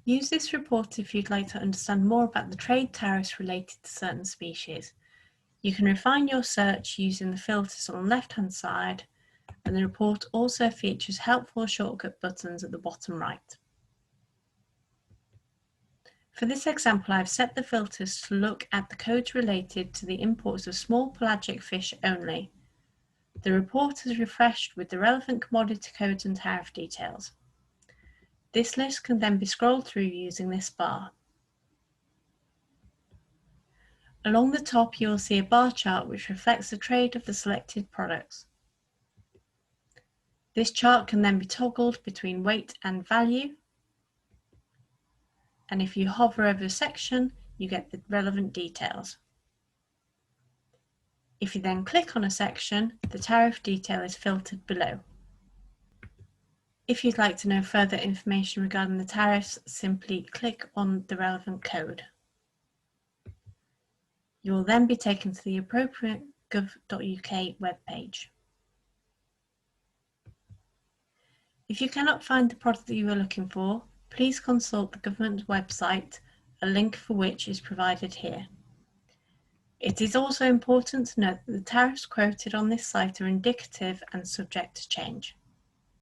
Use this report if you'd like to understand more about the trade tariffs related to certain species. You can refine your search using the filters on the left-hand side, and the report also features helpful shortcut buttons at the bottom right. For this example, I've set the filters to look at the codes related to the imports of small pelagic fish only. The report is refreshed with the relevant commodity codes and tariff details. This list can then be scrolled through using this bar. Along the top, you will see a bar chart which reflects the trade of the selected products. This chart can then be toggled between weight and value, and if you hover over a section, you get the relevant details. If you then click on a section, the tariff detail is filtered below. If you'd like to know further information regarding the tariffs, simply click on the relevant code. You will then be taken to the appropriate gov.uk webpage. If you cannot find the product that you are looking for, please consult the government website, a link for which is provided here. It is also important to note that the tariffs quoted on this site are indicative and subject to change.